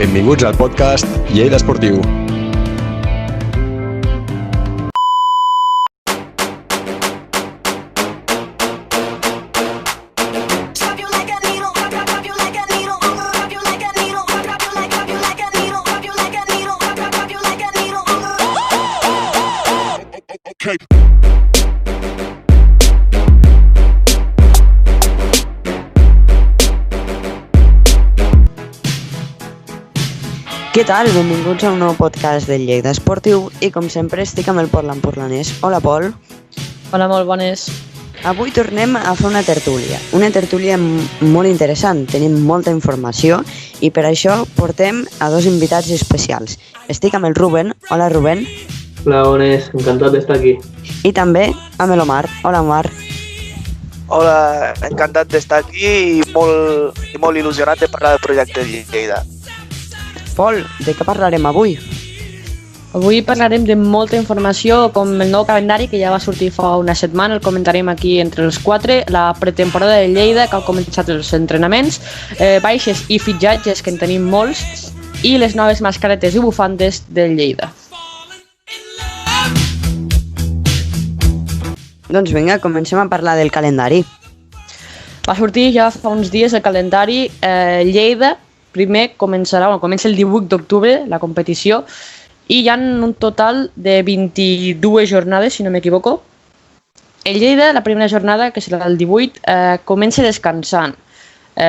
Benvinguts al podcast Lleida Esportiu. Què tal? Benvinguts a un nou podcast del Lleida Esportiu i com sempre estic amb el Portland-Portlanès. Hola Pol. Hola, molt bones. Avui tornem a fer una tertúlia molt interessant, tenim molta informació i per això portem a dos invitats especials. Estic amb el Rubén. Hola Rubén. Hola, bones, encantat d'estar aquí. I també amb l'Omar. Hola Omar. Hola, encantat d'estar aquí i molt il·lusionat de parlar del projecte de Lleida. Pol, de què parlarem avui? Avui parlarem de molta informació, com el nou calendari que ja va sortir fa una setmana, el comentarem aquí entre els quatre, la pretemporada de Lleida, que ha començat els entrenaments, baixes i fitxatges, que en tenim molts, i les noves mascaretes i bufandes del Lleida. Doncs vinga, comencem a parlar del calendari. Va sortir ja fa uns dies el calendari Lleida. Primer comença el 18 d'octubre la competició i hi ha un total de 22 jornades, si no m'equivoco. El Lleida, la primera jornada, que serà el 18, comença descansant.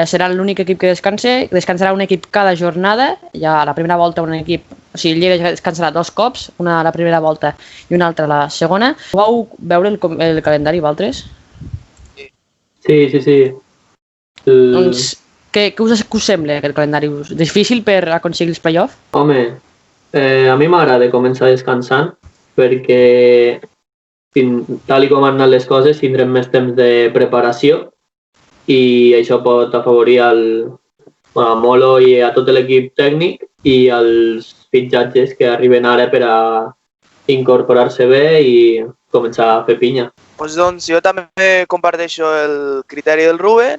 Serà l'únic equip que descansarà un equip cada jornada. Ja a la primera volta un equip, o sigui, el Lleida descansarà dos cops, una a la primera volta i una altra a la segona. Vau veure el calendari, vosaltres? Sí. Doncs què us sembla aquest calendari? Difícil per aconseguir els play-off? Home, a mi m'agrada començar descansant perquè tal com han anat les coses tindrem més temps de preparació i això pot afavorir a Molo i a tot l'equip tècnic i als fitxatges que arriben ara per a incorporar-se bé i començar a fer pinya. Doncs jo també comparteixo el criteri del Rubén.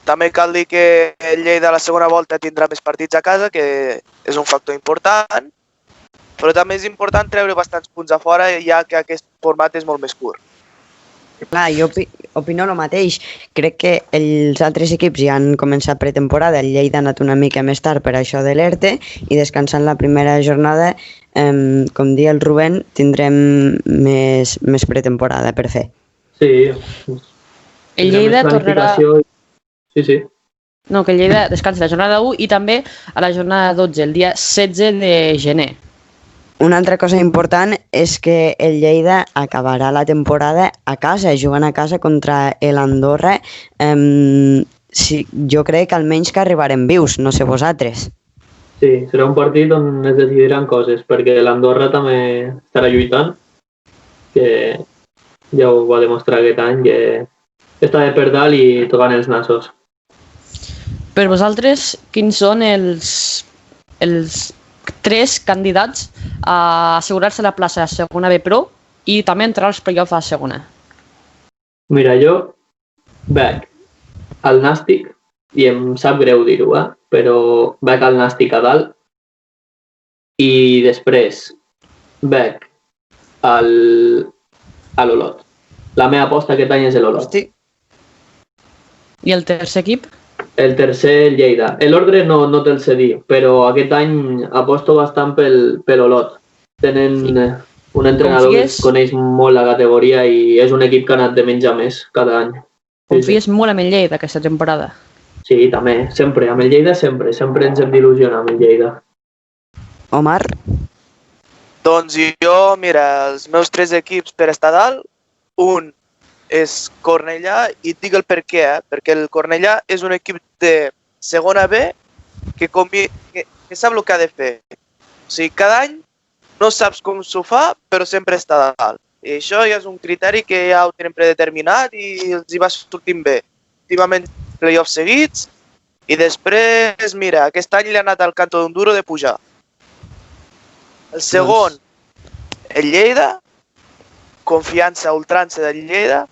També cal dir que el Lleida a la segona volta tindrà més partits a casa, que és un factor important, però també és important treure bastants punts a fora, ja que aquest format és molt més curt. Clar, jo opino el mateix. Crec que els altres equips ja han començat pretemporada, el Lleida ha anat una mica més tard per això de l'ERTE i descansant la primera jornada, com dia el Rubén, tindrem més pretemporada per fer. Sí. El Lleida tornarà... Sí. No, que el Lleida descansa la jornada 1 i també a la jornada 12, el dia 16 de gener. Una altra cosa important és que el Lleida acabarà la temporada a casa, jugant a casa contra l'Andorra. Jo crec que almenys que arribarem vius, no sé vosaltres. Sí, serà un partit on es decidiran coses, perquè l'Andorra també estarà lluitant, que ja ho va demostrar aquest any, que estava per dalt i tocant els nassos. Per vosaltres, quins són els tres candidats a assegurar-se la plaça a segona B Pro i també entrar als play-offs a segona? Mira, jo veig el Nàstic, i em sap greu dir-ho, però veig el Nàstic a dalt i després veig l'Olot. La meva aposta aquest any és l'Olot. Hosti. I el tercer equip? El tercer, el Lleida. L'ordre no te'l sé dir, però aquest any aposto bastant per Olot. Tenen un entrenador que coneix molt la categoria i és un equip que ha anat de menys a més cada any. Confies molt en el Lleida aquesta temporada? Sí, també, sempre. Amb el Lleida sempre ens hem d'il·lusionar amb el Lleida. Omar? Doncs jo, mira, els meus tres equips per estar dalt, un és Cornellà i et dic el per què, perquè el Cornellà és un equip de segona B que sap el que ha de fer. O sigui, cada any no saps com s'ho fa, però sempre està dalt. I això ja és un criteri que ja ho tenen predeterminat i els hi va sortint bé. Últimament play-offs seguits i després, mira, aquest any li ha anat al canto d'un duro de pujar. El segon, el Lleida, confiança ultrança del Lleida.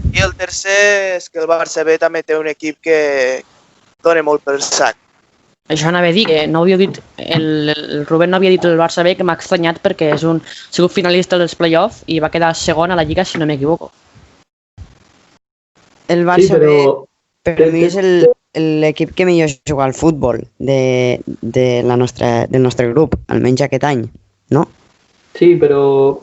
I el tercer és que el Barça B també té un equip que dona molt pel sac. Això anava a dir, que no havia dit, el Rubén no havia dit el Barça B, que m'ha estranyat perquè ha sigut finalista dels play-off i va quedar segon a la Lliga, si no m'equivoco. El Barça B, per mi, és l'equip que millor juga al futbol del nostre grup, almenys aquest any, no? Sí, però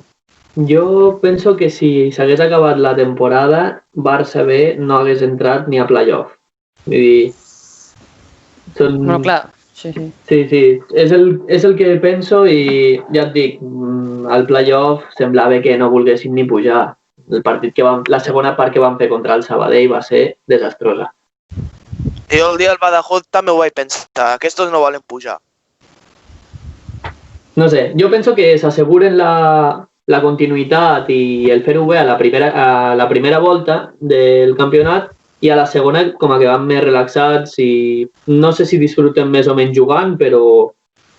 jo penso que si s'hagués acabat la temporada, Barça B no hagués entrat ni a playoff. Vull dir... Bueno, clar, sí. Sí, és el que penso i ja et dic, al playoff semblava que no volguessin ni pujar. La segona part que van fer contra el Sabadell va ser desastrosa. Jo el dia del Badajoz també ho vaig pensar, aquests no volen pujar. No sé, jo penso que s'asseguren la continuïtat i el fer-ho bé a la primera volta del campionat i a la segona com que van més relaxats i no sé si disfruten més o menys jugant, però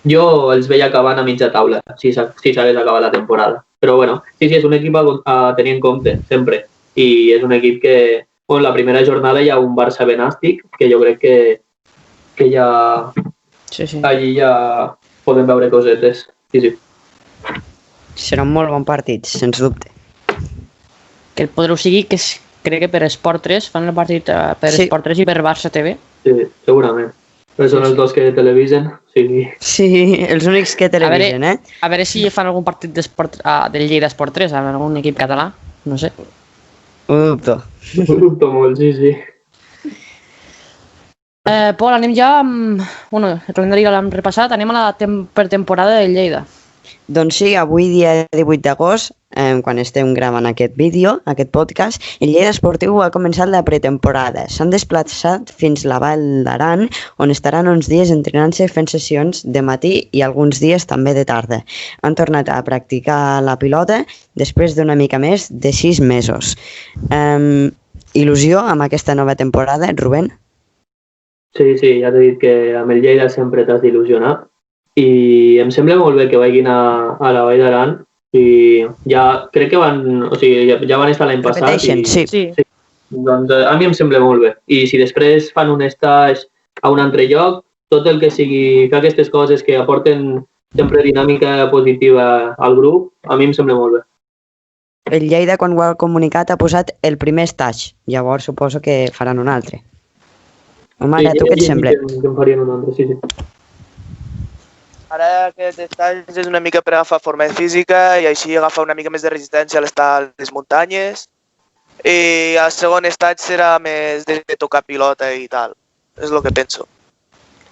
jo els veia acabant a mitja taula si s'hagués acabat la temporada. Però bueno, sí, és un equip a tenir en compte, sempre. I és un equip que, en la primera jornada hi ha un Barça benàstic, que jo crec que ja... Sí. Allí ja podem veure cosetes. Sí. Serà un molt bon partit, sens dubte. Que el podreu seguir, que crec que per Esport 3, fan el partit per Esport 3 i per Barça TV. Sí, segurament. Però són els dos que televisen. Sí, els únics que televisen, A veure si fan algun partit del Lleida Esport 3, amb algun equip català, no sé. Ho dubto. Ho dubto molt, sí. Pol, anem ja amb... Bueno, el calendari ja l'hem repassat, anem a la pretemporada del Lleida. Doncs sí, avui dia 18 d'agost, quan estem gravant aquest vídeo, aquest podcast, el Lleida Esportiu ha començat la pretemporada. S'han desplaçat fins la Vall d'Aran, on estaran uns dies entrenant-se fent sessions de matí i alguns dies també de tarda. Han tornat a practicar la pilota després d'una mica més de 6 mesos. Il·lusió amb aquesta nova temporada, Rubén? Sí, ja t'he dit que amb el Lleida sempre t'has d'il·lusionar i em sembla molt bé que vagin a la Vall d'Aran i ja crec que ja van estar l'any passat. Sí. Doncs a mi em sembla molt bé. I si després fan un stage a un altre lloc, tot el que sigui fer aquestes coses que aporten sempre dinàmica positiva al grup, a mi em sembla molt bé. El Lleida, quan ho ha comunicat, ha posat el primer stage. Llavors suposo que faran un altre. Home, tu què et sembla? Que en farien un altre, sí. Ara aquest estat és una mica per agafar forma física i així agafar una mica més de resistència a l'estar a les muntanyes. I el segon estat serà més de tocar pilota i tal. És el que penso.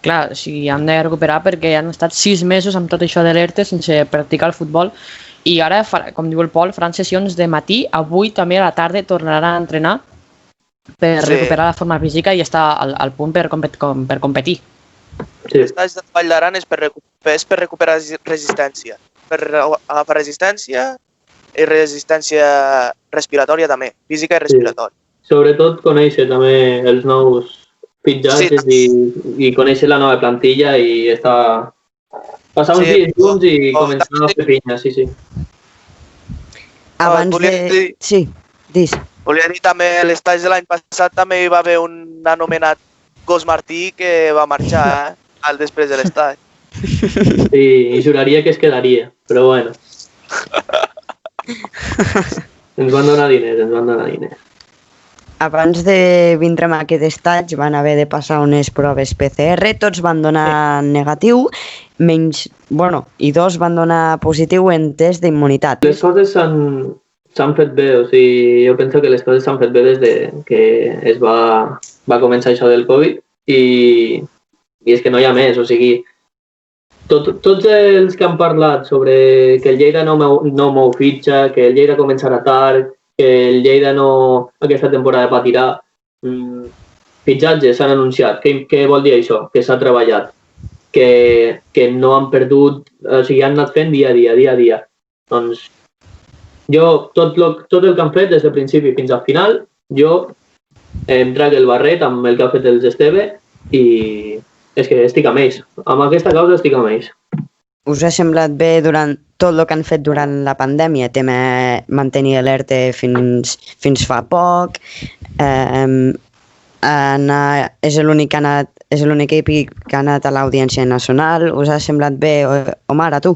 Clar, han de recuperar perquè han estat 6 mesos amb tot això de l'ERTE sense practicar el futbol i ara, com diu el Pol, faran sessions de matí, avui també a la tarda tornaran a entrenar per recuperar la forma física i estar al punt per competir. L'estat de Vall d'Aran és per recuperar resistència. Per agafar resistència i resistència respiratòria també, física i respiratòria. Sobretot conèixer també els nous fitxatges i conèixer la nova plantilla i passar uns dies junts i començar a fer pinya, sí. Abans de... Sí, dis. Volia dir també, l'estat de l'any passat també hi va haver un anomenat Gos Martí que va marxar al després de l'estat. Sí, i juraria que es quedaria, però bueno. Ens van donar diners. Abans de vindre amb aquest estatge van haver de passar unes proves PCR, tots van donar negatiu, i 2 van donar positiu en test d'immunitat. Les coses s'han fet bé, o sigui, jo penso que les coses s'han fet bé des de que es va començar això del Covid i és que no hi ha més, o sigui, tots els que han parlat sobre que el Lleida no mou fitxa, que el Lleida començarà tard, que el Lleida aquesta temporada patirà, fitxatges s'han anunciat. Què vol dir això? Que s'ha treballat, que no han perdut, o sigui, han anat fent dia a dia. Doncs jo, tot el que han fet des del principi fins al final, jo em trac el barret amb el que ha fet els Esteve i és que estic amb ells. Amb aquesta causa estic amb ells. Us ha semblat bé durant tot el que han fet durant la pandèmia? Mantenir l'ERTE fins fa poc, és l'únic equip que ha anat a l'Audiència Nacional. Us ha semblat bé, Omar, a tu?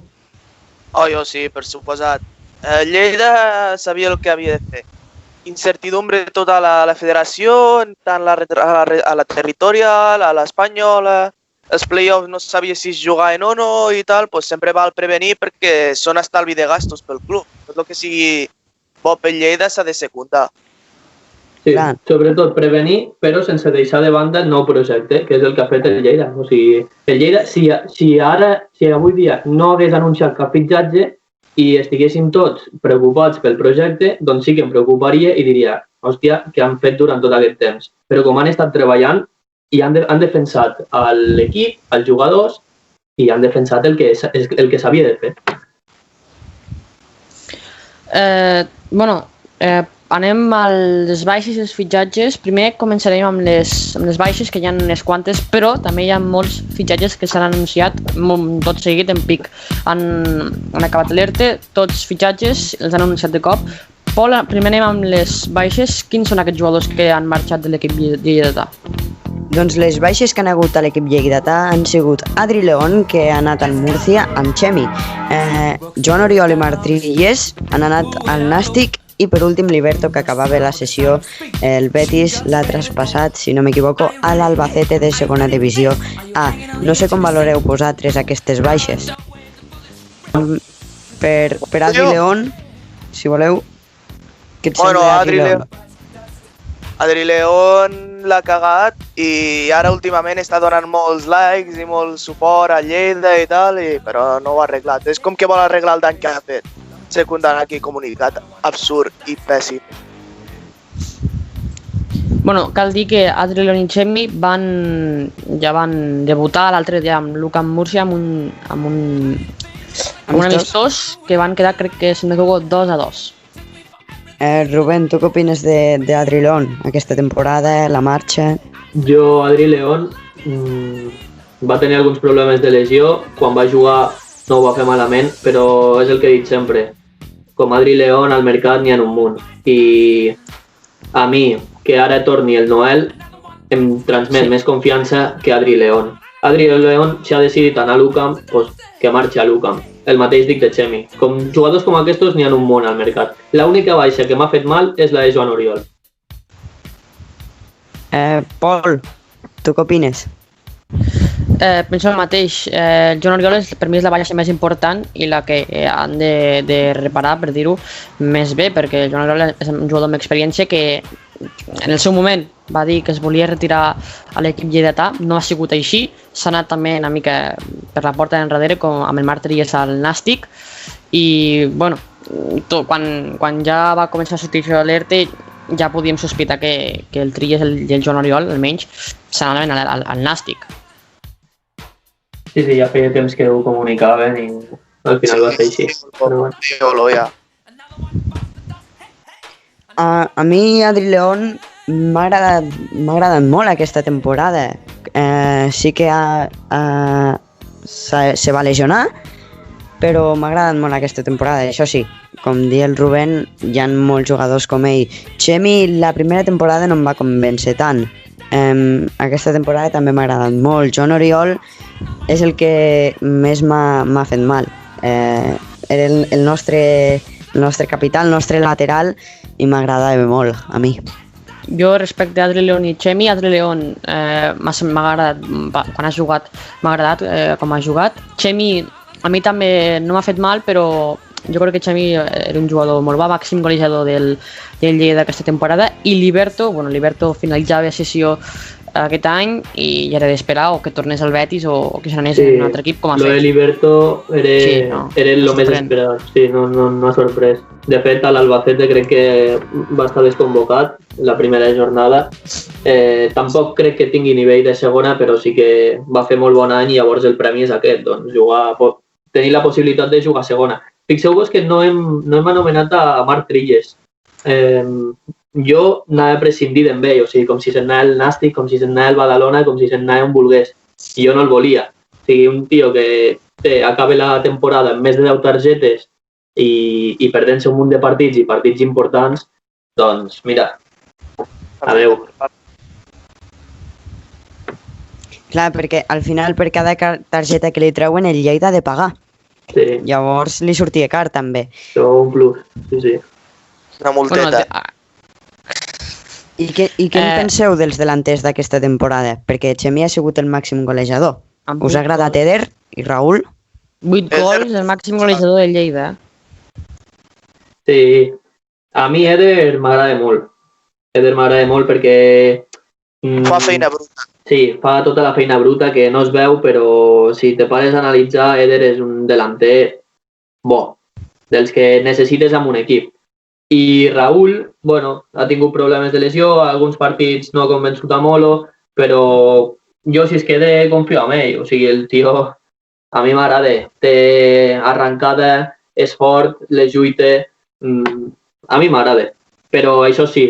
Oh, jo sí, per suposat. Lleida sabia el que havia de fer. Incertidumbre total a la federació, tant a la territorial, a l'espanyola, els play-offs no sabia si es jugaven o no i tal, doncs sempre val prevenir perquè són estalvi de gastos pel club. Tot el que sigui bo per Lleida s'ha de secundar. Sí, sobretot prevenir, però sense deixar de banda el nou projecte, que és el que ha fet el Lleida. O sigui, el Lleida, si avui dia no hagués anunciat cap fitxatge i estiguéssim tots preocupats pel projecte, doncs sí que em preocuparia i diria, hòstia, què han fet durant tot aquest temps. Però com han estat treballant i han defensat l'equip, els jugadors, i han defensat el que s'havia de fer. Anem als baixes i els fitxatges. Primer començarem amb les baixes, que hi ha unes quantes, però també hi ha molts fitxatges que s'han anunciat tot seguit en pic. Han acabat l'ERTE, tots fitxatges els han anunciat de cop. Pol, primer anem amb les baixes. Quins són aquests jugadors que han marxat de l'equip lleidatà? Doncs les baixes que han hagut a l'equip lleidatà han sigut Adri León, que ha anat al Múrcia amb Xemi. Joan Oriol i Martí Illés han anat al Nàstic. I per últim, Liberto, que acabava la sessió, el Betis l'ha traspassat, si no m'equivoco, a l'Albacete de segona divisió A. No sé com valoreu vosaltres aquestes baixes. Per Adri León, si voleu, què et sembla Adri León? Adri León l'ha cagat i ara últimament està donant molts likes i molt suport a Lleida i tal, però no ho ha arreglat. És com que vol arreglar el dany que ha fet. Secundant aquí comunicat absurd i pèssim. Cal dir que Adri León i Xemi ja van debutar l'altre dia amb l'UCAM Múrcia amb un amistós que van quedar, crec que si no m'equivoco, 2-2. Rubén, tu què opines d'Adri León aquesta temporada, la marxa? Jo, Adri León va tenir alguns problemes de lesió. Quan va jugar no ho va fer malament, però és el que he dit sempre. Com Adri León al mercat n'hi ha un munt. I a mi, que ara torni el Noel, em transmet més confiança que Adri León. Adri León, si ha decidit anar a l'UCAM, doncs que marxi a l'UCAM. El mateix dic de Xemi. Jugadors com aquests n'hi ha un munt al mercat. L'única baixa que m'ha fet mal és la de Joan Oriol. Pol, tu què opines? Penso el mateix. Joan Oriol per mi és la baixa més important i la que han de reparar, per dir-ho més bé, perquè Joan Oriol és un jugador amb experiència que en el seu moment va dir que es volia retirar a l'equip lleidatà. No ha sigut així, s'ha anat també una mica per la porta d'enrere com amb el Marc Trias al Nàstic i quan ja va començar a sortir això de l'ERTE ja podíem sospitar que el Trias i el Joan Oriol almenys s'anaven al Nàstic. Sí, ja feia temps que ho comunicaven i al final va ser així. A mi Adri León m'ha agradat molt aquesta temporada. Sí que se va lesionar, però m'ha agradat molt aquesta temporada. Això sí, com diu el Rubén, hi ha molts jugadors com ell. Xemi la primera temporada no em va convèncer tant. Aquesta temporada també m'ha agradat molt. Joan Oriol és el que més m'ha fet mal. Era el nostre capità, el nostre lateral, i m'agradava molt a mi. Jo respecte a Adri León i Xemi, Adri León m'ha agradat, quan ha jugat m'ha agradat com ha jugat. Xemi a mi també no m'ha fet mal, però jo crec que Xemi era un jugador molt bo, màxim golejador del Lleida d'aquesta temporada, i Liberto finalitzava sessió aquest any i ja era d'esperar o que tornés al Betis o que se n'anés en un altre equip com ha fet. Lo de Liberto era el més esperat, sí, no ha sorprès. De fet, a l'Albacete crec que va estar desconvocat la primera jornada. Tampoc crec que tingui nivell de segona, però sí que va fer molt bon any i llavors el premi és aquest, doncs tenir la possibilitat de jugar a segona. Fixeu-vos que no hem anomenat a Marc Trias. Jo anava a prescindir d'en ell, o sigui, com si se'n anava el Nàstic, com si se'n anava el Badalona, com si se'n anava on volgués. I jo no el volia. O sigui, un tio que acaba la temporada amb més de 10 targetes i perdent-se un munt de partits i partits importants, doncs mira, adeu. Clar, perquè al final per cada targeta que li treuen el Lleida ha de pagar. Sí, Llavors li sortia car també. això un plus, sí. Una multeta. I què en penseu dels delanters d'aquesta temporada? Perquè Xemi ha sigut el màxim golejador. Amb Us ha agradat Eder i Raül? 8 gols, el màxim golejador de Lleida. Sí, a mi Eder m'agrada molt. Eder m'agrada molt perquè... Fa feina bruta. Sí, fa tota la feina bruta que no es veu, però si te pares a analitzar, Eder és un delanter bo, dels que necessites en un equip. I Raül, bueno, ha tingut problemes de lesió, alguns partits no ha convençut a Molo, però jo si es quede confio en ell, o sigui, el tio a mi m'agrada, té arrancada, és fort, les lluita, a mi m'agrada. Però això sí,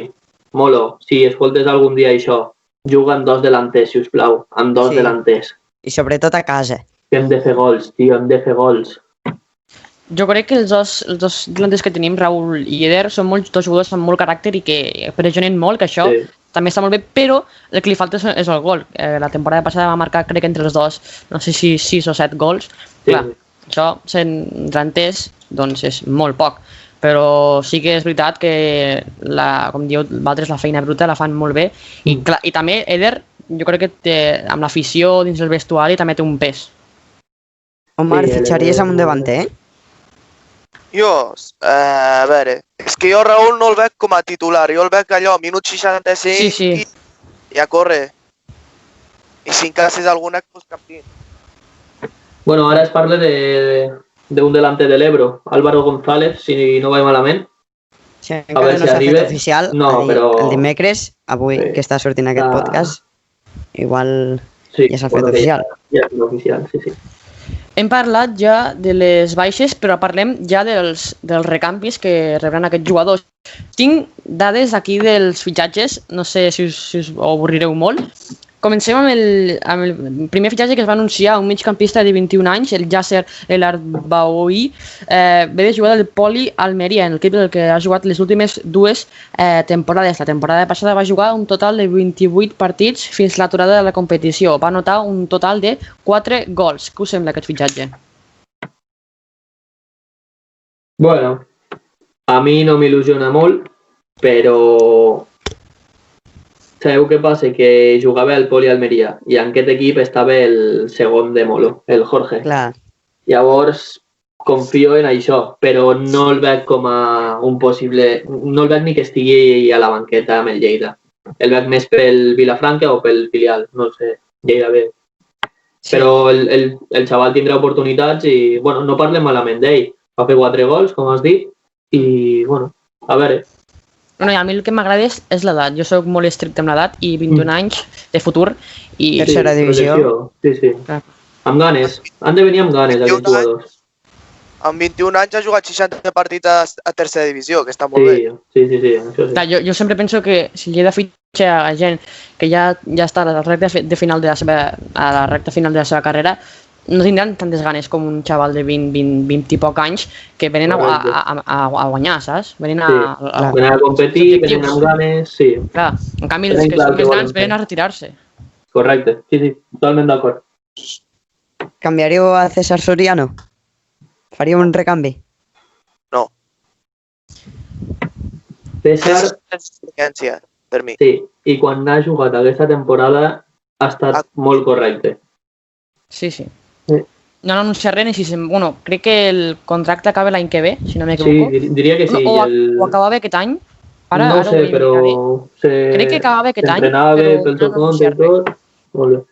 Molo, si escoltes algun dia això, juga amb 2 delanters, si us plau, amb 2 delanters. I sobretot a casa. Hem de fer gols, tio, hem de fer gols. Jo crec que els dos delanters que tenim, Raül i Eder, són dos jugadors amb molt caràcter i que pressionen molt, que això també està molt bé, però el que li falta és el gol. La temporada passada va marcar, crec, entre els dos, no sé si 6 o 7 gols. Sí. Clar, això, sent delanters, doncs és molt poc. Però sí que és veritat que, com diu Valtres, la feina bruta la fan molt bé. I també Eder, jo crec que amb l'afició dins el vestuari també té un pes. Omar, fitxaries amb un davanter, Jo, a veure, és que jo Raül no el veig com a titular, jo el veig allò, minut 65 Sí. i a córrer. I si encasses alguna, pues campi. Bueno, ara es parla d'un delanter de l'Ebro, Álvaro González, si no vaig malament. Sí, A encara veure no si s'ha arriba. fet oficial. No, però... El dimecres, avui Sí. que està sortint aquest podcast, igual Sí, ja s'ha fet bueno, oficial. Ja és oficial, sí. Hem parlat ja de les baixes, però parlem ja dels recanvis que rebran aquests jugadors. Tinc dades aquí dels fitxatges, no sé si us avorrireu molt. Comencem amb el primer fitxatge que es va anunciar, un migcampista de 21 anys, el Yasser El Arbaoui, ve de jugar del Poli Almeria, en l'equip del que ha jugat les últimes 2 temporades. La temporada passada va jugar un total de 28 partits fins l'aturada de la competició. Va anotar un total de 4 gols. Què us sembla aquest fitxatge? Bueno, a mi no m'il·lusiona molt, però sabeu què passa? Que jugava al Poli Almeria i en aquest equip estava el segon de Molo, el Jorge. Clar. Llavors, confio en això, però no el veig com a un possible... No el veig ni que estigui a la banqueta amb el Lleida. El veig més pel Vilafranca o pel filial, no sé, Lleida bé. Sí. Però el xaval tindrà oportunitats i, bueno, no parlem malament d'ell. Va fer 4 gols, com has dit, i, bueno, a veure... Bueno, a mi el que m'agrada és l'edat. Jo sóc molt estricte amb l'edat i 21 anys de futur. I Tercera divisió. Sí. Clar. Amb ganes. Han de venir amb ganes, aquests jugadors. Amb 21 anys ha jugat 60 partits a tercera divisió, que està molt bé. Sí, això sí. Clar, jo sempre penso que si Lleida fitxa a gent que ja està a la recta final de la seva carrera, no tindran tantes ganes com un xaval de 20 i poc anys que venen a guanyar, saps? Venen a competir, venen amb ganes, sí. Clar, en canvi els que són més grans venen a retirar-se. Correcte, sí, totalment d'acord. Canviaríeu a César Soriano? Faríeu un recanvi? No. César... És experiència, per mi. Sí, i quan ha jugat aquesta temporada ha estat molt correcte. Sí. No han anunciat res, bueno, crec que el contracte acaba l'any que ve, si no m'equivoco. Sí, diria que sí. O acabava aquest any. No sé, però... Crec que acabava aquest any. S'entrenava bé pel seu compte i tot. Molt bé.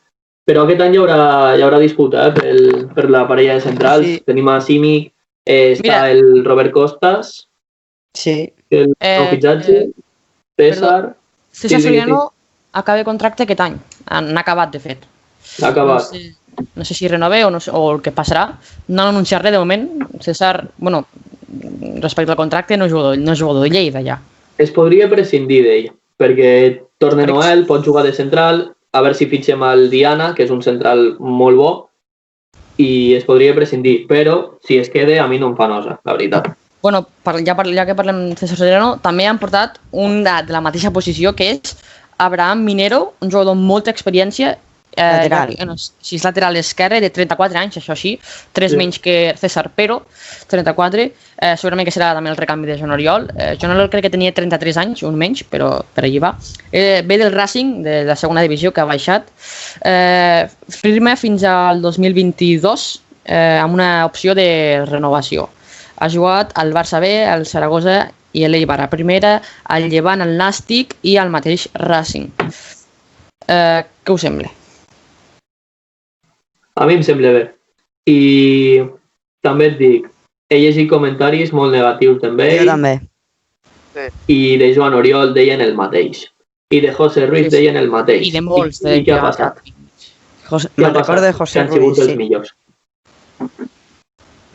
Però aquest any hi haurà disputa per la parella de centrals. Sí. Tenim a Simic, està el Robert Costas, el nou fitxatge, César... César Soriano acaba contracte aquest any. Han acabat, de fet. L'ha acabat. No sé si renove o el que passarà. No han anunciat res de moment. César, bueno, respecte al contracte, no és jugador de Lleida ja. Es podria prescindir d'ell, perquè torna Noel, pot jugar de central, a veure si fitxem el Diana, que és un central molt bo, i es podria prescindir, però si es queda a mi no em fa nosa, la veritat. Bueno, ja que parlem de César Soriano, també han portat un de la mateixa posició, que és Abraham Minero, un jugador amb molta experiència, Lateral. Si és lateral esquerre, de 34 anys, això sí, 3 menys que César Pero, 34. Segurament que serà també el recanvi de Joan Oriol. Joan Oriol crec que tenia 33 anys, un menys, però per allí va. Ve del Racing, de la segona divisió, que ha baixat. Firma fins al 2022 amb una opció de renovació. Ha jugat al Barça B, al Saragossa i a l'Eibar a primera, al Llevant, al Nàstic i al mateix Racing. Què us sembla? A mi em sembla bé. I també et dic, he llegit comentaris molt negatius també. Jo també. I de Joan Oriol deien el mateix. I de José Ruiz deien el mateix. I de molts. I què ha passat? Me'n recordo de José Han sigut Ruiz, dels sí. millors.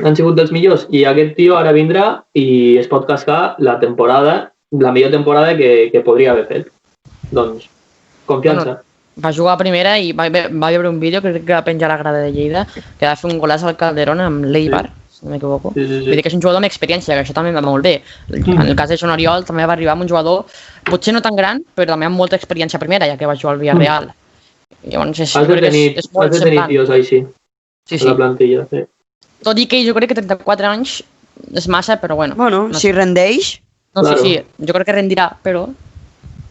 Han sigut dels millors. I aquest tio ara vindrà i es pot cascar la millor temporada que podria haver fet. Doncs, confiança. Va jugar a primera i va veure un vídeo, crec que va penjar a la grada de Lleida, que va fer un golaç al Calderón amb l'Eibar, si no m'equivoco. Sí. Vull dir que és un jugador amb experiència, que això també va molt bé. En el cas de Joan Oriol també va arribar amb un jugador, potser no tan gran, però també amb molta experiència a primera, ja que va jugar al Villarreal. Llavors, Has de tenir tios així, a la plantilla. Sí. Tot i que jo crec que 34 anys és massa, però bueno. Bueno, no si rendeix, No, Claro. sí, jo crec que rendirà, però...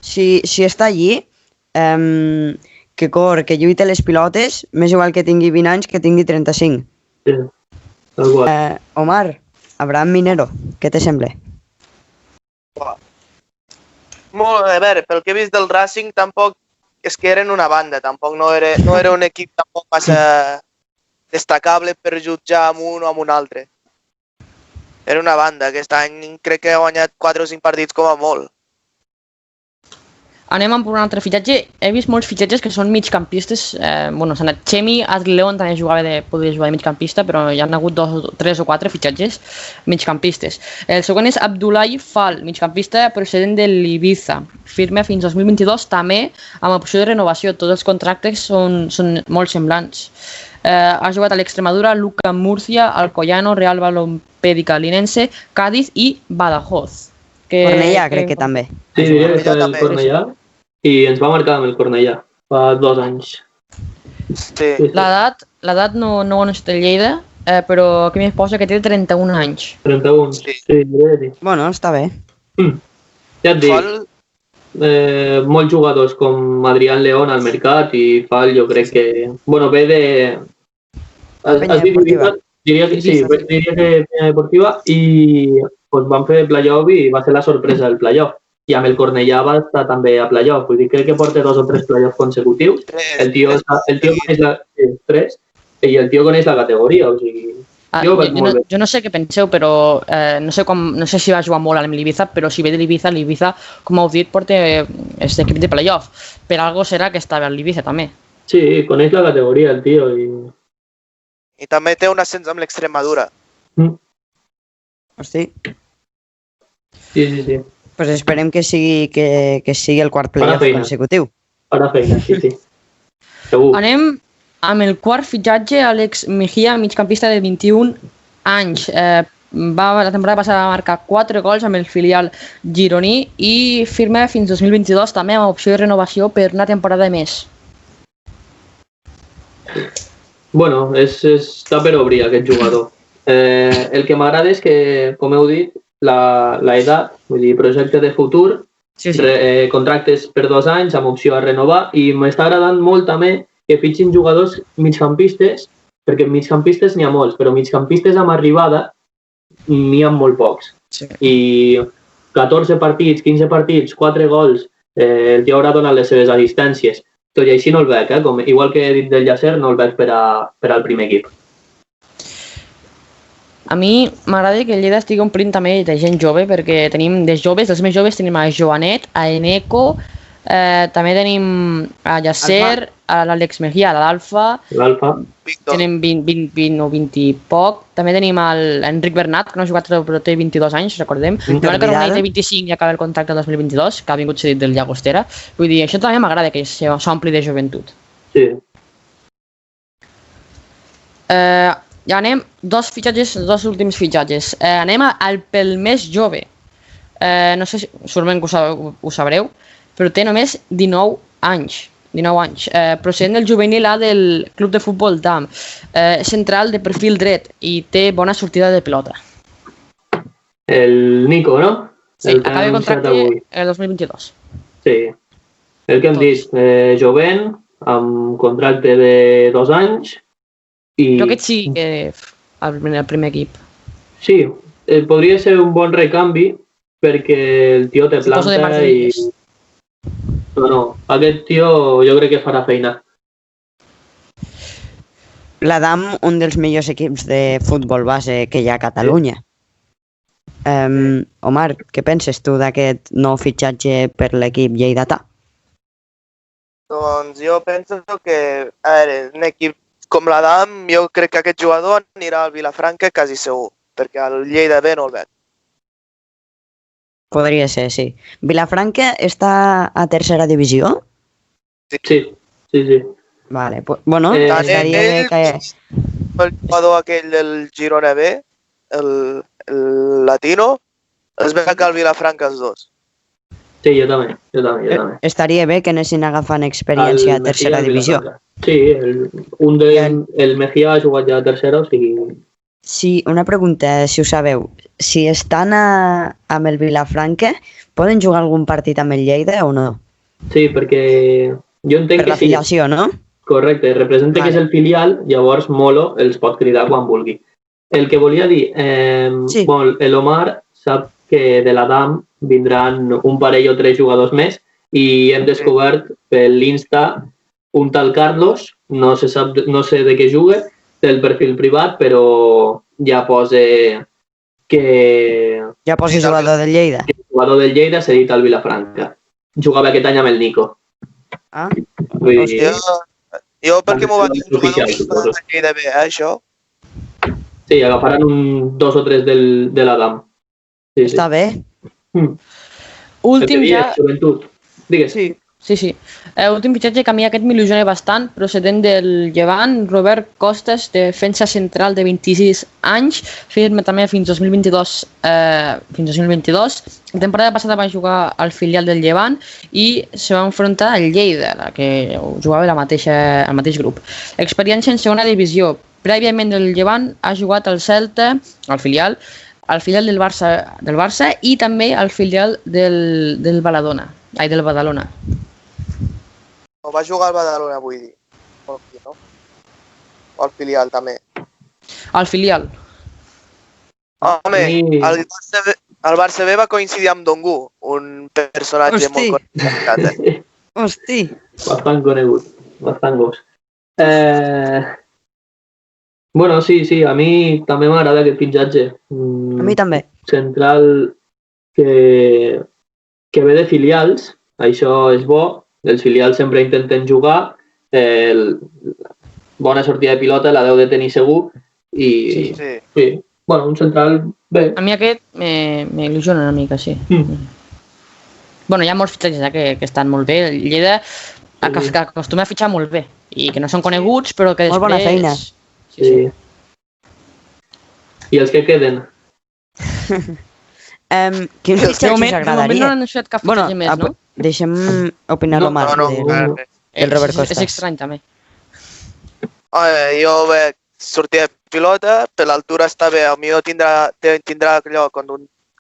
si està allí, que corre, que lluita les pilotes, m'és igual que tingui 20 anys que tingui 35. Sí, tal qual. Omar, Abraham Minero, què te sembla? Molt, a veure, pel que he vist del Racing tampoc és que eren una banda, tampoc no era un equip tampoc massa destacable per jutjar amb un o amb un altre. Era una banda, aquest any crec que ha guanyat 4 o 5 partits com a molt. Anem amb un altre fitxatge. He vist molts fitxatges que són migcampistes. Bueno, s'ha anat Chemi, León també podria jugar de migcampista, però hi ha hagut 2, 3 o 4 fitxatges migcampistes. El segon és Abdoulaye Fall, migcampista procedent de l'Ibiza. Firma fins 2022, també amb opció de renovació. Tots els contractes són molt semblants. Ha jugat a l'Extremadura, Luca Murcia, Alcoyano, Real Balompédica Linense, Cádiz i Badajoz. Cornellà crec que també. Sí, diria que està el també. Cornellà i ens va marcar amb el Cornellà fa 2 anys. Sí. L'edat no ho està a Lleida, però aquí m'hi posa que té 31 anys. 31, Sí. sí, diria que sí. Bueno, està bé. Ja et dic, Fall, molts jugadors com Adrián León al mercat i Fall jo crec que... Bueno, ve de... Peña Deportiva. Diria que sí, diria que Peña Deportiva i pues, van fer playoff i va ser la sorpresa del playoff. I amb el Cornellà va estar també a playoff, vull dir, crec que porta 2 o 3 playoffs consecutius. El tio coneix la... 3, i el tio coneix la categoria, o sigui... Jo no sé què penseu, però no sé si va jugar molt amb l'Ibiza, però si ve de l'Ibiza, com heu dit, porta aquest equip de playoff. Per algo serà que estava a l'Ibiza també. Sí, coneix la categoria el tio i... i també té un ascens amb l'Extremadura. Hosti, Sí. pues esperem que sigui el quart playoff feina. consecutiu. Farà feina, sí. Segur. Anem amb el quart fitxatge, Àlex Mejía, migcampista de 21 anys. La temporada passada va marcar 4 gols amb el filial gironí i firma fins 2022 també amb opció de renovació per una temporada més. Bueno, està per obrir aquest jugador. El que m'agrada és que, com heu dit, l'edat, vull dir, projecte de futur, Sí. contractes per 2 anys amb opció a renovar i m'està agradant molt també que fitxin jugadors migcampistes, perquè migcampistes n'hi ha molts, però migcampistes amb arribada n'hi ha molt pocs. Sí. I 14 partits, 15 partits, 4 gols, el tio haurà donat les seves assistències. Tot i així no el veig, igual que he dit del Llacer, no el veig per al primer equip. A mi m'agrada que el Lleida estigui omplint també de gent jove, perquè tenim dels més joves tenim a Joanet, a Eneco, també tenim a Llacer, a l'Àlex Mejía, a l'Alfa, L'Alfa. Víctor, tenen 20 o 20 i poc. També tenim l'Enric Bernat, que no ha jugat però té 22 anys, recordem. Igual que Ronell té 25 i acaba el contracte el 2022, que ha vingut cedit del Llagostera. Vull dir, això també m'agrada que s'ompli de joventut. Sí. Ja anem, dos últims fitxatges. Anem al pel més jove. No sé si segurament que ho sabreu, però té només 19 anys. 19 anys. Procedent del juvenil A del Club de Futbol DAM. Central de perfil dret i té bona sortida de pilota. El Nico, no? Sí, El que acaba han de anunciat contracte avui. el 2022. Sí. El que hem dit, jovent, amb contracte de 2 anys. I Però aquest sí que el primer equip. sí, podria ser un bon recanvi perquè el tio té Suposo de planta i... Marcelines. No, aquest tio jo crec que farà feina. L'Adam, un dels millors equips de futbol base que hi ha a Catalunya. Omar, què penses tu d'aquest nou fitxatge per l'equip lleidatà? Doncs jo penso que, a veure, un equip com l'Adam, jo crec que aquest jugador anirà al Vilafranca quasi segur, perquè el Lleida B no el veig. Podria ser, sí. Vilafranca està a tercera divisió? Sí. Vale, bueno, Tant estaria bé ell que... el jugador aquell del Girona B, el latino, es veu que el Vilafranca els dos. Sí, jo també. Estaria bé que anessin agafant experiència a tercera divisió. Sí, el Mejía ha jugat ja a tercera, o sigui... Sí, una pregunta, si ho sabeu. Si estan amb el Vilafranca, poden jugar algun partit amb el Lleida o no? Sí, perquè jo entenc Per que la sí. filiació, no? Correcte, representa que és el filial, llavors Molo els pot cridar quan vulgui. El que volia dir, Sí. l'Omar sap que de l'Adam vindran un parell o 3 jugadors més i hem descobert per l'Insta un tal Carlos, no sé de què juga, té el perfil privat, però ja posa que Ja posi jugador del Lleida. el jugador del Lleida s'ha dit al Vilafranca. Jugava aquest any amb el Nico. Ah, Vull dir, Jo perquè m'ho va dir un jugador oficial, del Lleida B, això. sí, agafaran un 2 o 3 de l'Adam. Sí. està bé. Últim El que ja... dius, joventut. Digues. Sí. Últim fitxatge que a mi aquest m'il·lusiona bastant, procedent del Llevant, Robert Costas, defensa central de 26 anys, firma també fins 2022. La temporada passada va jugar al filial del Llevant i se va enfrontar al Lleida, la que jugava al mateix grup. Experiència en segona divisió. Prèviament del Llevant ha jugat al Celta, al filial del Barça i també al filial del Badalona. No, va jugar al Badalona, vull dir. O aquí, no? O al filial, també. Al filial. Home, Sí. el Barça B va coincidir amb Dongu, un personatge Hosti. molt conegut. Hosti, Bastant conegut, bastant gos. Bueno, sí, a mi també m'agrada aquest fitxatge. a mi també. Central que ve de filials, això és bo. Els filials sempre intenten jugar, bona sortida de pilota la deu de tenir segur i Sí. Bueno, un central bé. A mi aquest m'il·lusiona una mica, sí. Bueno, hi ha molts fitxatges que estan molt bé. El Lleida acostuma a fitxar molt bé i que no són coneguts, però que després... Molt bona feina. Sí. I els que queden? Quins De fitxatges moment no agradaria? han anunciat cap fitxatge més, no? Deixem opinar l'Omar No, del Robert Costas. És estrany, també. Jo veig sortida de pilota, per l'altura està bé, potser tindrà allò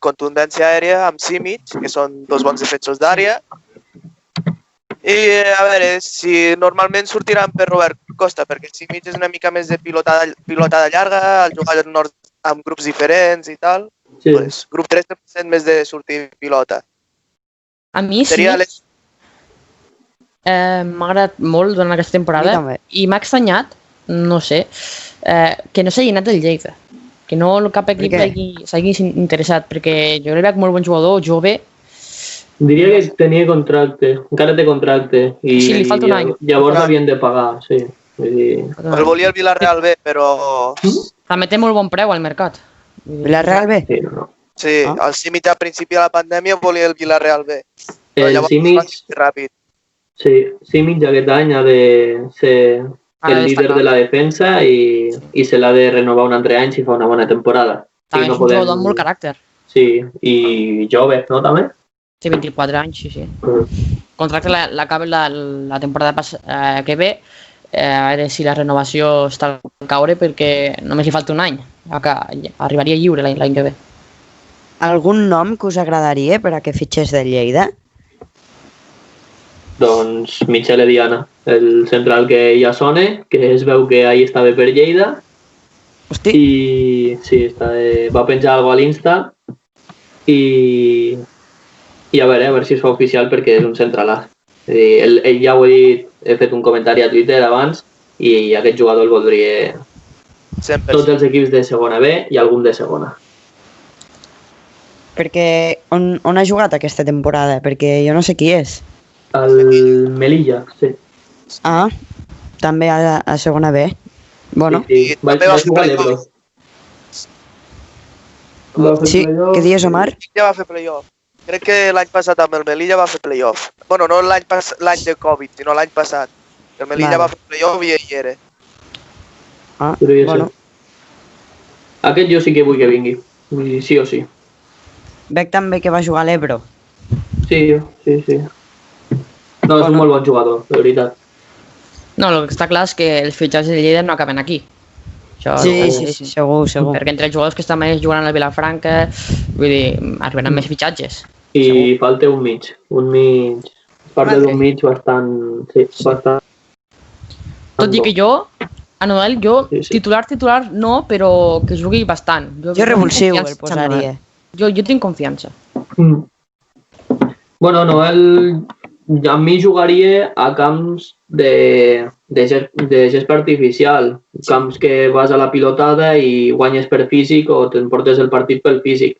contundència aèria amb Simic, que són dos bons defensors d'àrea. I a veure, si normalment sortiran per Robert Costa, perquè Simic és una mica més de pilotada llarga, el jugador nord amb grups diferents i tal, Sí. pues, grup 3 100% més de sortir pilota. A mi sí, Seria m'ha agradat molt durant aquesta temporada A mi també. i m'ha estranyat, no sé, que no s'hagi anat del Lleida, que no cap equip què? s'hagi interessat, perquè jo li veig molt bon jugador, jove. Diria que tenia contracte, encara té contracte. I Sí, li falta un any. Llavors l'havien de pagar, sí. Vull dir... El volia el Villarreal B, però També té molt bon preu al mercat. Villarreal B? Sí, no. sí, el Simic a principi de la pandèmia volia el Villarreal B. Però El llavors Simic, va ser ràpid. sí, Simic aquest any ha de ser Ha de el líder destacar. de la defensa i se l'ha de renovar un altre any si fa una bona temporada. També és un jugador amb molt caràcter. Sí, i jove, no, també? Té 24 anys, sí. contracte l'acaba la temporada que ve, a veure si la renovació està al caure, perquè només li falta un any, arribaria lliure l'any que ve. Algun nom que us agradaria per a que fitxés del Lleida? Doncs Michele Diana, el central que ja sona, que es veu que ahir estava per Lleida. Hosti. I sí, va penjar alguna cosa a l'Insta i a veure si es fa oficial, perquè és un centralà. Ell ja ho he dit, he fet un comentari a Twitter abans, i aquest jugador el voldria tots els equips de segona B i algun de segona. Perquè on ha jugat aquesta temporada? Perquè jo no sé qui és. El Melilla, sí. Ah, també a segona B. Bueno. Sí, també va fer playoff. Sí, què dius, Omar? Ja va fer playoff. Crec que l'any passat amb el Melilla va fer playoff. Bueno, no l'any de Covid, sinó l'any passat. El Melilla va fer playoff i ell hi era. Ah, bueno. Aquest jo sí que vull que vingui, sí o sí. Veig també que va jugar a l'Ebro. Sí. No, és un molt bon jugador, de veritat. No, el que està clar és que els fitxatges de Lleida no acaben aquí. Sí, segur. Perquè entre els jugadors que estan més jugant al Vilafranca, vull dir, arribaran més fitxatges. I falta un mig. Parla d'un mig bastant... Sí, bastant... Tot i que jo, a Noel, titular no, però que jugui bastant. Jo revulsiu el posaria. Jo tinc confiança. Bueno, Noel a mi jugaria a camps de gespa artificial, camps que vas a la pilotada i guanyes per físic o t'emportes el partit pel físic.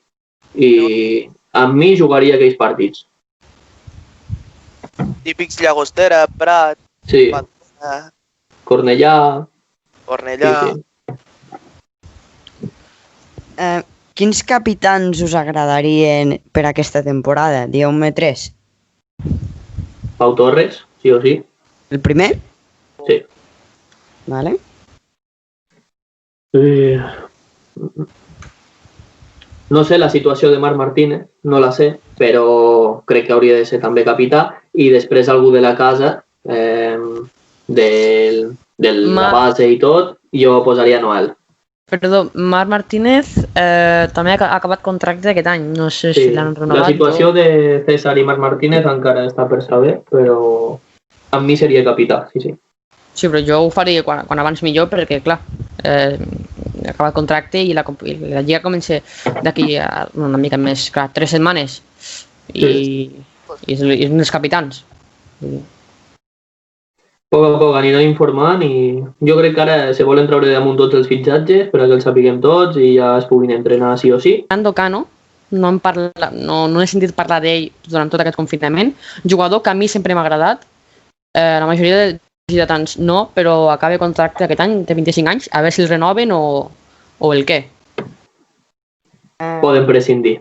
I a mi jugaria aquells partits. Típics Llagostera, Prat, sí. Cornellà. Sí. Quins capitans us agradarien per aquesta temporada? Digueu-me 3. Pau Torres, sí o sí. El primer? Sí. Vale. No sé la situació de Marc Martínez, no la sé, però crec que hauria de ser també capità, i després algú de la casa, de la base i tot, jo posaria Noel. Perdó, Marc Martínez també ha acabat contracte aquest any, no sé si l'han renovat. La situació de César i Marc Martínez encara està per saber, però amb mi seria capità, sí. Sí, però jo ho faria quan abans millor, perquè, clar, ha acabat contracte i la lliga comença d'aquí una mica més, clar, 3 setmanes, i és un dels capitans. A poc a poc aniran informant i jo crec que ara se volen treure damunt tots els fitxatges per a que els sapiguem tots i ja es puguin entrenar sí o sí. Fernando Cano, no he sentit parlar d'ell durant tot aquest confinament, jugador que a mi sempre m'ha agradat, la majoria de ciutadans no, però acaba contracte aquest any, té 25 anys, a veure si el renoven o el què. Poden prescindir.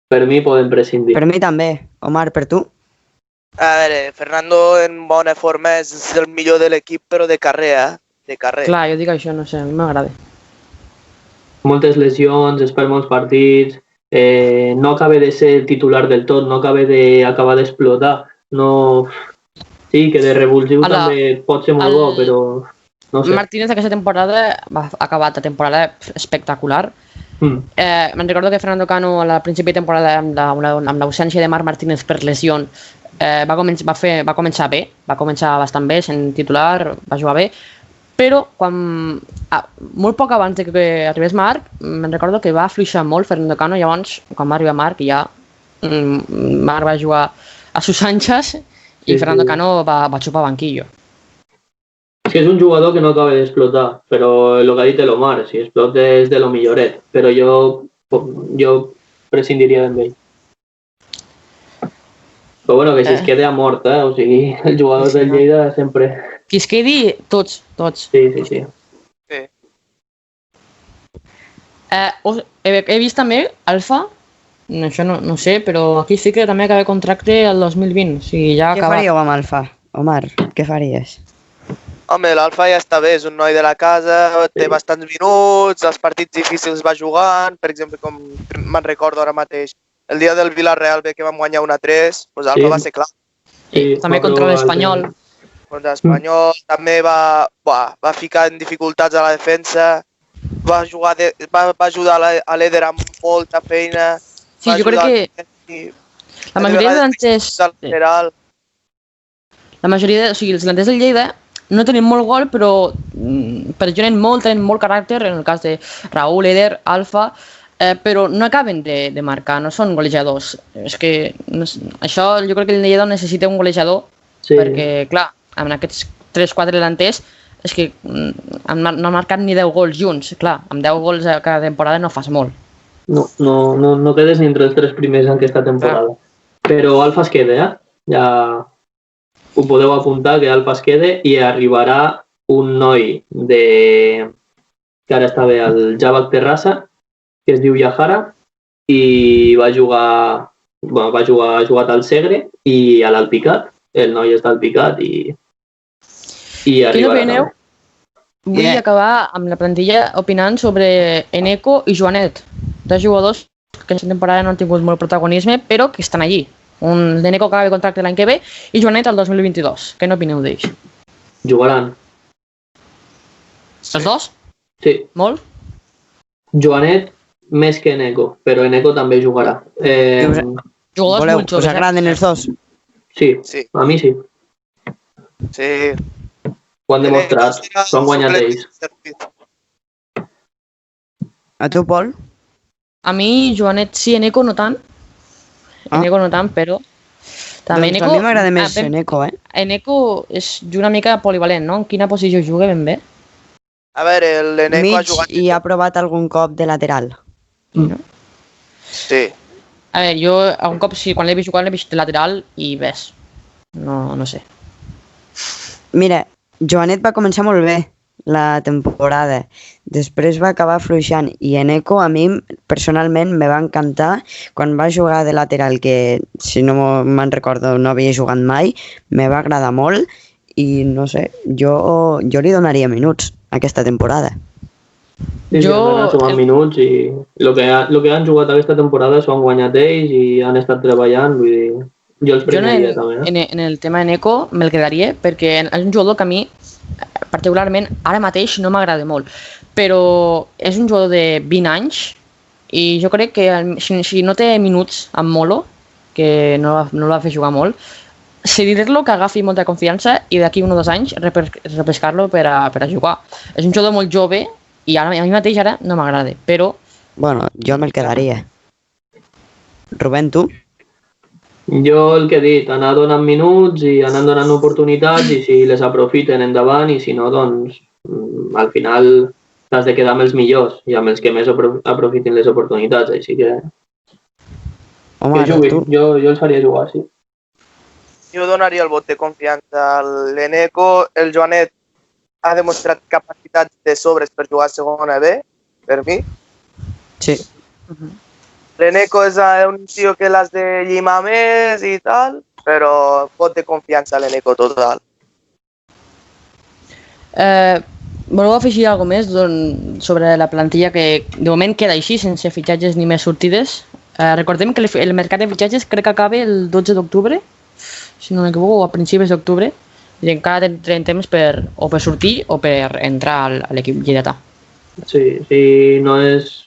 Per mi poden prescindir. Per mi també. Omar, per tu? A veure, Fernando en bona forma és el millor de l'equip, però de carrer, de carrer. Clar, jo dic això, no sé, a mi m'agrada. Moltes lesions, es perd molts partits, no acaba de ser titular del tot, no acaba d'acabar d'explotar. No... Sí, que de revulsiu també pot ser molt bo, però no sé. Martínez aquesta temporada ha acabat la temporada espectacular. Me'n recordo que Fernando Cano al principi de temporada amb l'ausència de Marc Martínez per lesió va començar bé, va començar bastant bé, sent titular, va jugar bé, però molt poc abans que arribés Marc, me'n recordo que va afluixar molt Fernando Cano, llavors quan va arribar Marc ja Marc va jugar a sus anchas i Fernando Cano va xupar banquillo. És que és un jugador que no acaba d'explotar, però el que ha dit l'Omar, si explota és de lo milloret, però jo prescindiria d'ell. Però bueno, que si es queda a mort, o sigui, el jugador del Lleida sempre... Que es quedi tots. Sí. He vist també Alfa, això no sé, però aquí sí que també acaba contracte el 2020. O sigui, ja què faríeu amb Alfa? Omar, què faries? Home, l'Alfa ja està bé, és un noi de la casa, té bastants minuts, els partits difícils va jugant, per exemple, com me'n recordo ara mateix, el dia del Villarreal que vam guanyar 1-3, doncs Alfa va ser clar. Sí, també va contra provar l'Espanyol. Contra l'Espanyol també va ficar en dificultats a la defensa, va ajudar a l'Eder amb molta feina, Sí, jo crec que la majoria de delanters... La majoria, o sigui, els delanters del Lleida no tenen molt gol, però pressionen molt, tenen molt caràcter, en el cas de Raúl, Eder, Alfa, però no acaben de marcar, no són golejadors. És que això jo crec que el Lleida necessita un golejador, perquè, clar, amb aquests 3-4 delanters és que no han marcat ni 10 gols junts. Clar, amb 10 gols a cada temporada no fas molt. No quedes ni entre els 3 primers en aquesta temporada. Però Alfa es queda, ja ho podeu apuntar, que Alfa es queda, i arribarà un noi que ara està bé al Javac Terrassa, que es diu Yahara, i ha jugat al Segre i a l'Alpicat. El noi està al Picat i arribarà. Quina opineu? Vull acabar amb la plantilla opinant sobre Eneco i Joanet, 2 jugadors que aquesta temporada no han tingut molt protagonisme, però que estan allí. Un d'Eneco acaba de contracte l'any que ve i Joanet el 2022. Què n'opineu d'ells? Jugaran. Els dos? Sí. Molt? Joanet més que Eneco, però Eneco també jugarà. Jugadors molt joves. Us agraden els dos? Sí, a mi sí. Sí. Ho han demostrat, s'ho han guanyat ells. A tu, Pol? A mi, Joanet sí, Eneco no tant. Eneco no tant, però... També Doncs a mi m'agrada més Eneco, Eneco és una mica polivalent, no? En quina posició juga ben bé? A veure, l'Eneco ha jugat... I ha provat algun cop de lateral. Sí. A veure, jo un cop sí, quan l'he vist jugar l'he vist de lateral i ves. No sé. Mira, Joanet va començar molt bé la temporada, després va acabar fluixant i Eneco a mi personalment me va encantar quan va jugar de lateral, que si no me'n recordo no havia jugat mai, me va agradar molt i no sé, jo li donaria minuts aquesta temporada. Sí, han jugat minuts i el que han jugat aquesta temporada s'ho han guanyat ells i han estat treballant, vull dir, jo els premiaria també. En el tema Eneco me'l quedaria perquè és un jugador que a mi particularment ara mateix no m'agrada molt, però és un jugador de 20 anys i jo crec que si no té minuts amb Molo, que no el va fer jugar molt, cedir-lo que agafi molta confiança i d'aquí 1 o 2 anys repescar-lo per a jugar. És un jugador molt jove i a mi mateix ara no m'agrada, però... Bueno, jo me'l quedaria. Rubén, tu? Jo el que he dit, anar donant minuts i anar donant oportunitats i si les aprofiten endavant i si no, doncs al final t'has de quedar amb els millors i amb els que més aprofitin les oportunitats, així que... Home, que juguin, jo els faria jugar, sí. Jo donaria el vot de confiança a l'Eneco. El Joanet ha demostrat capacitats de sobres per jugar a segona B, per mi. Sí. L'Eneco és un tio que l'has de llimar més i tal, però vot de confiança a l'Eneco total. Voleu afegir alguna més sobre la plantilla que de moment queda així, sense fitxatges ni més sortides? Recordem que el mercat de fitxatges crec que acaba el 12 d'octubre, si no m'equivoco, o a principis d'octubre, i encara tenen temps per sortir o per entrar a l'equip lleidatà. Sí, si no és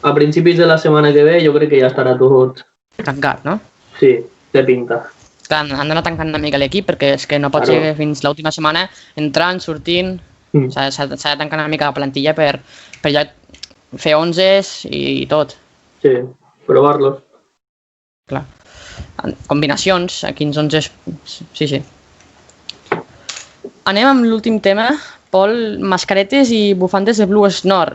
a principis de la setmana que ve, jo crec que ja estarà tot tancat, no? Sí, té pinta. Clar, han d'anar tancant una mica l'equip perquè és que no pot ser fins l'última setmana entrant, sortint, s'ha de tancar una mica la plantilla per ja fer 11s i tot. Sí, provar-los. Clar. Combinacions, a quins 11s... Sí. Anem amb l'últim tema, Pol, mascaretes i bufandes de Blue Snore.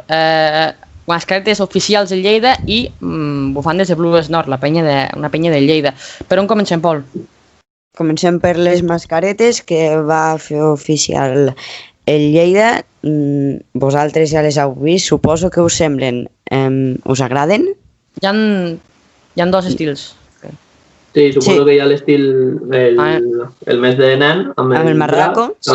Mascaretes oficials de Lleida i bufandes de Blue Snore, una penya de Lleida. Per on comencem, Pol? Comencem per les mascaretes que va fer oficial el Lleida. Vosaltres ja les heu vist, suposo que us semblen. Us agraden? Hi ha 2 estils. Sí, suposo que hi ha l'estil el més de nen amb el marraco, i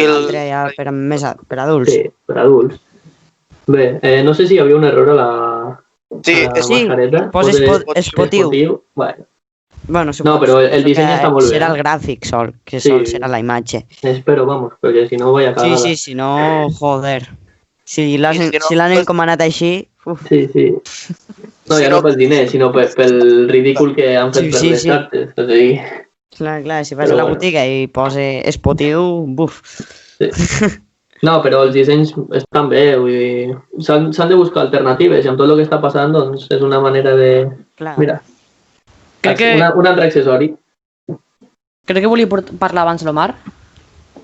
l'altre ja per adults. Sí, per adults. Bé, no sé si hi havia un error a la mascareta. Posa esportiu. Bueno. Bueno, No, però el disseny està molt bé. Serà el gràfic sol, que Sí. sol serà la imatge. Espero, vamos, perquè si no vaya cagada. Sí, si no, joder. Si l'han I si no, si l'han pues- encomanat així... Uf. Sí. No, Si ja no- no pel diner, sinó pel ridícul que han fet per les Sí. cartes. O sigui, Clar, si vas Però a la bueno. botiga i posa esportiu, buf. sí. No, però els dissenys estan bé, vull dir, s'han de buscar alternatives i amb tot el que està passant, doncs és una manera de... Clar. Mira, Crec que, un altre accessori. crec que volia parlar abans l'Omar.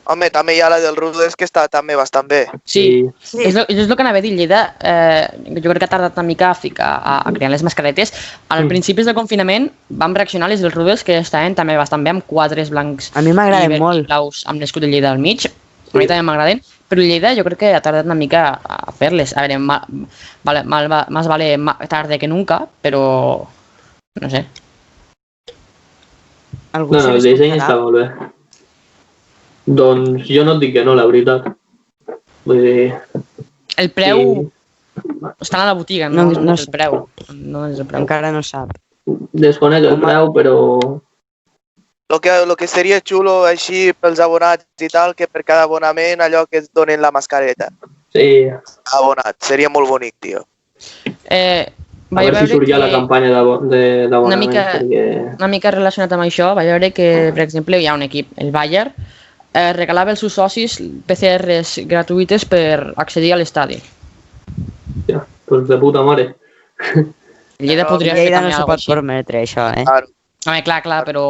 Home, també hi ha la del Rudes, que està també bastant bé. Sí, Sí. és el que anava a dir. Lleida, jo crec que ha tardat una mica a crear les mascaretes. Al principis del confinament vam reaccionar les dels Rudels, que estaven també bastant bé, amb quadres blancs A mi m'agraden i molt. blaus amb l'escut de Lleida al mig. A mi també m'agraden, però Lleida jo crec que ha tardat una mica a fer-les. A veure, más vale tarde que nunca, però no sé. Algú No, se el les disseny comprarà? està molt bé. Doncs jo no et dic que no, la veritat. Vull dir... El preu Sí. està a la botiga, No, no, no és sé. el preu. No és el preu. Encara no sap. Desconec el Home. preu, però... Lo que seria xulo així pels abonats i tal, que per cada abonament allò que es donen la mascareta. Sí, Abonat, seria molt bonic, tio. a Vaig veure si surt ja la campanya d'abonament, una mica- perquè... Una mica relacionat amb això, vaig veure que, per exemple, hi ha un equip, el Bayern, regalava als seus socis PCRs gratuïtes per accedir a l'estadi. Ja, doncs de puta mare. El Lleida Però podria fer Lleida no també se alguna pot cosa així. permetre això, eh? Claro. Home, clar, però...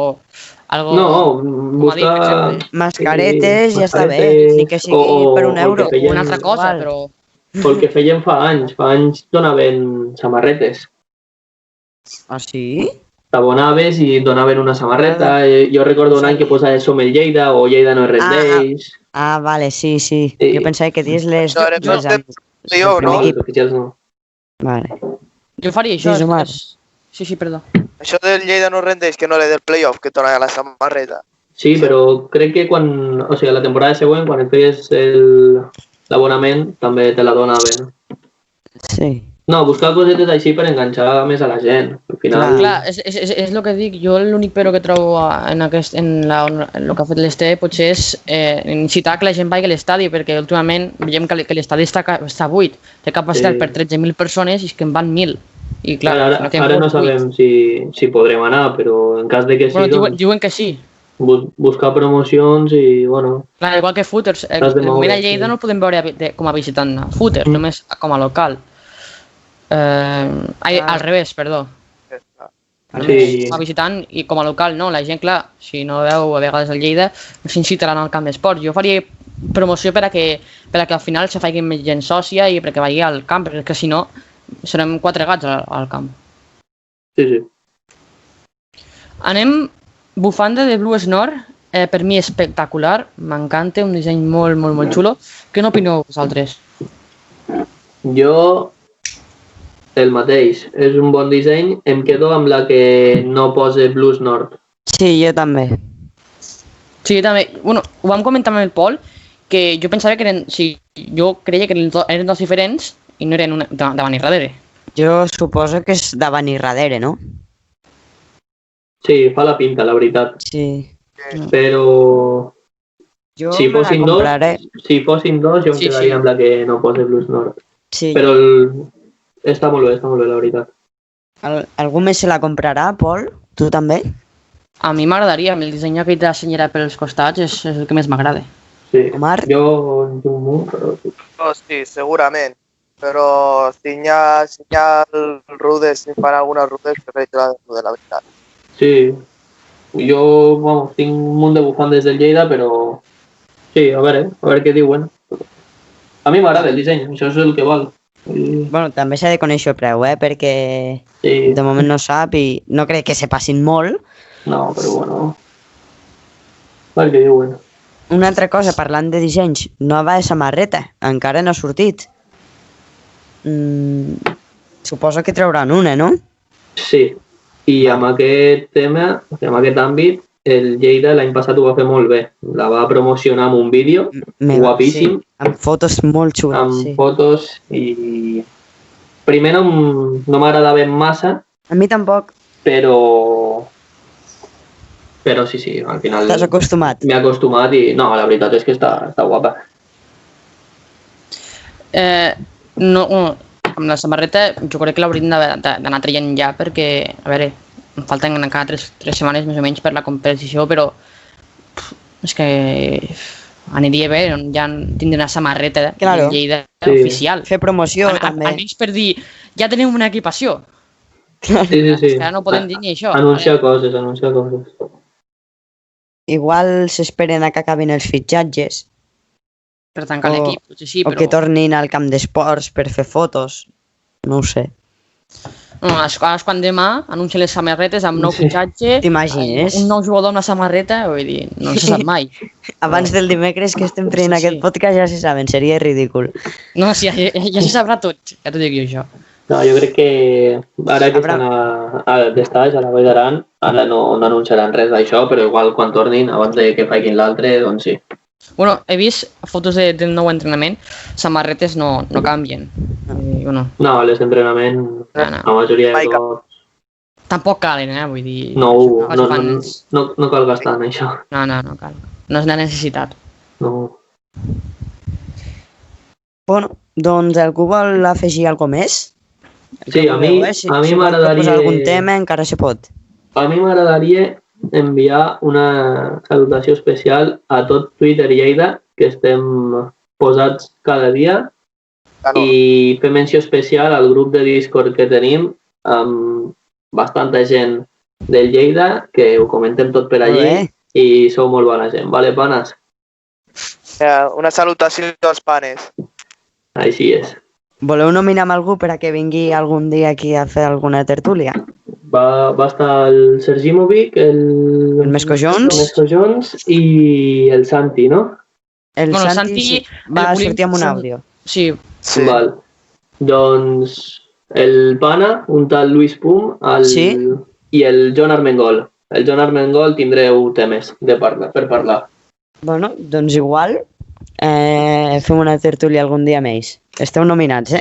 Algo... No, com ha dit, per buscar... exemple. Mascaretes ja està bé, mascaretes, ni que sigui per un o el euro. que feien- Una altra cosa, Igual. però... O el que feien fa anys donaven samarretes. Ah, sí? T'abonaves i et donaven una samarreta. Jo recordo un any que posava Som el Lleida o Lleida no es rendeix. Ah, vale, sí. Sí. Jo pensava que dius les... Això era les més jo, del no? equip. Els oficials no. Vale. Jo faria això. Digues, Omar. Sí, perdó. Això del Lleida no rendeix, que no era del playoff, que dona la samarreta. Sí, però crec que quan... O sigui, la temporada següent, quan et feies l'abonament, també te la donaven. Sí. No, buscar cosetes així per enganxar més a la gent. Al final... Clar, és el que dic. Jo l'únic però que trobo en el que ha fet l'Este potser és incitar que la gent vagi a l'estadi, perquè últimament veiem que l'estadi està buit. Té capacitat Sí. per 13.000 persones i és que en van 1.000. I clar, Ara no sabem si podrem anar, però en cas de que sí, Bueno, doncs, diuen que sí. buscar promocions i, bueno, Clar, igual que Footers. T'has de El moure, moment a Lleida sí. no el podem veure com a visitant a Footers, només com a local. Al revés, perdó. sí, Com a visitant i com a local, no. La gent, clar, si no veu a vegades el Lleida, no s'incitaran al camp d'esport. Jo faria promoció per a que al final se faci més gent sòcia i perquè vagi al camp, perquè és que si no serem 4 gats al camp. sí. Anem bufanda de Blue Snore, per mi espectacular, m'encanta, un disseny molt, molt, molt xulo. Què n'opineu vosaltres? Jo, el mateix. És un bon disseny. Em quedo amb la que no posa Blues Nord. Sí, jo també. Sí, també. Bueno, ho vam comentar amb el Pol, que jo pensava que eren... Sí, jo creia que eren dos diferents i no eren davant i darrere. Jo suposo que és davant i darrere, no? Sí, fa la pinta, la veritat. Sí. Però Jo si me la fossin dos, compraré. jo em Sí, quedaria sí. amb la que no posa Blues Nord. Sí. Però està molt bé, la veritat. Algú més se la comprarà, Pol? Tu també? A mi m'agradaria, amb el disseny aquest de la senyera pels costats és el que més m'agrada. Sí. Omar? Jo en tinc molt, però sí. Oh, sí, segurament. Però si hi ha el Rudes, si fan alguna Rudes, prefereixo la del Rudes, la veritat. Sí. Jo, vamos, tinc un munt de bufandes del Lleida, però sí, a veure què diuen. A mi m'agrada el disseny, això és el que val. I, Bueno, també s'ha de conèixer el preu, perquè sí, de moment no sap i no crec que se passin molt. no, però bueno. A veure què diuen. Una altra cosa, parlant de dissenys, nova samarreta, encara no ha sortit. Suposo que trauran una, no? Sí, i amb aquest tema, amb aquest àmbit, el Lleida l'any passat ho va fer molt bé. La va promocionar amb un vídeo guapíssim, Sí, amb fotos molt xules, amb sí. fotos i... Primer no m'agradaven massa, A mi tampoc. però Però sí, al final T'has acostumat. m'he acostumat i no, la veritat és que està guapa. No, amb la samarreta jo crec que l'hauríem d'anar traient ja perquè, a veure, em falten encara 3 setmanes més o menys per la competició, però és que aniria bé ja tindre una samarreta Claro. de Lleida Sí. oficial. Fer promoció també. Almenys per dir, ja tenim una equipació. Sí. Ara no podem dir ni això. Anunciar coses. Igual s'esperen a que acabin els fitxatges Per tancar l'equip, potser sí, o però... que tornin al camp d'esports per fer fotos. No ho sé. No, és quan demà anuncien les samarretes amb nou Sí. fitxatge, T'imagines? un nou jugador amb la samarreta, vull dir, no se sap mai. Abans del dimecres que estem traient Sí, sí. aquest podcast ja se saben, seria ridícul. No, sí, ja se sabrà tot, ja t'ho dic jo, això. No, jo crec que ara que estan a d'estaix, a la Vall d'Aran, ara no anunciaran res d'això, però igual quan tornin, abans de que facin l'altre, doncs sí. Bueno, he vist fotos del nou entrenament, samarretes no canvien. Bueno, No, les d'entrenament, No. la majoria de Mai cap. cops, tampoc calen, vull dir... no fan- cal gastar en això. No cal. No és una necessitat. No. Bueno, doncs algú vol afegir alguna més? Sí, a mi Si vol m'agradaria... proposar algun tema encara se pot. A mi m'agradaria enviar una salutació especial a tot Twitter Lleida, que estem posats cada dia, Claro. i fer menció especial al grup de Discord que tenim amb bastanta gent del Lleida, que ho comentem tot per Molt allí bé. i sou molt bona gent. Vale, panes? Una salutació als panes. Així és. Voleu nominar amb algú per a que vingui algun dia aquí a fer alguna tertúlia? Va estar el Sergimovic, El Mescojons i el Santi, no? El Bueno, Santi Santi, va el sortir amb un volíem- àudio. Sí, Sí. Val. Doncs el Pana, un tal Luis Pum, Sí. i el John Armengol. El John Armengol tindreu temes per parlar. Bueno, doncs igual fem una tertúlia algun dia amb ells. Esteu nominats,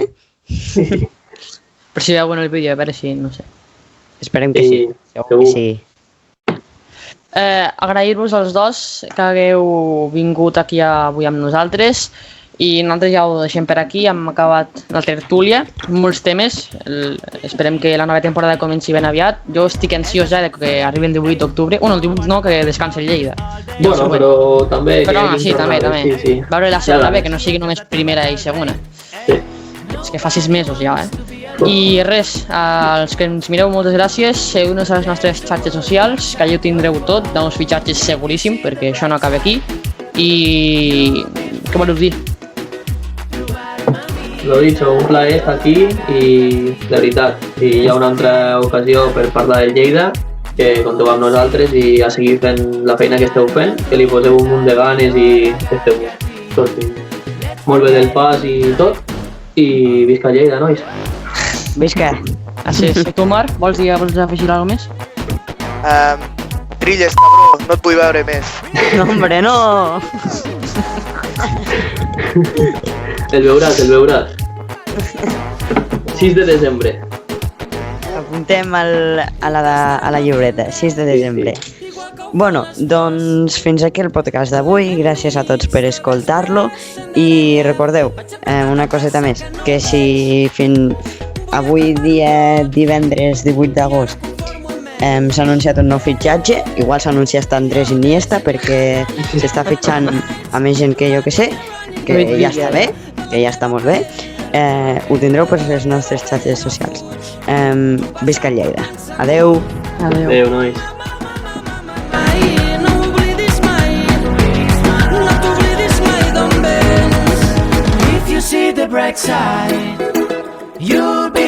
per si veu bueno el vídeo, a veure si, no sé. Esperem que sí. Segur que sí. Agrair-vos als dos que hagueu vingut aquí avui amb nosaltres i nosaltres ja ho deixem per aquí, hem acabat la tertúlia, molts temes, esperem que la nova temporada comenci ben aviat. Jo estic ansiós ja de que arribi el 18 d'octubre, el 18 no, que descansi el Lleida. Bueno, però també... Però no, sí, també. Sí. Veure la segona Ja B, que no sigui només primera i segona. Sí. És que fa 6 mesos ja, I res, als que ens mireu, moltes gràcies. Seguiu-nos a les nostres xarxes socials, que allà ho tindreu tot, nous fitxatges seguríssim, perquè això no acaba aquí. I... què voleu dir? Lo dicho, un plaer estar aquí i, de veritat, si hi ha una altra ocasió per parlar del Lleida, que compteu amb nosaltres i a seguir fent la feina que esteu fent, que li poseu un munt de ganes i que esteu sortint molt bé del pas i tot. I visca Lleida, nois! Visca. Gràcies. I tu, Marc, vols afegir alguna més? Trilles, cabró, no et vull veure més. No, hombre, no! El veuràs. 6 de desembre. Apuntem a la llibreta, 6 de desembre. Bueno, doncs fins aquí el podcast d'avui, gràcies a tots per escoltar-lo i recordeu, una coseta més, que si avui dia divendres 18 d'agost s'ha anunciat un nou fitxatge, igual s'anuncia hasta Andrés Iniesta perquè s'està fitxant a més gent que jo que sé, que ja està bé, que ja està molt bé, ho tindreu per les nostres xarxes socials. Visca Lleida. Adeu. Adéu, nois. No oblidis mai, no t'oblidis mai d'on vens. If you see the bright side, you'll be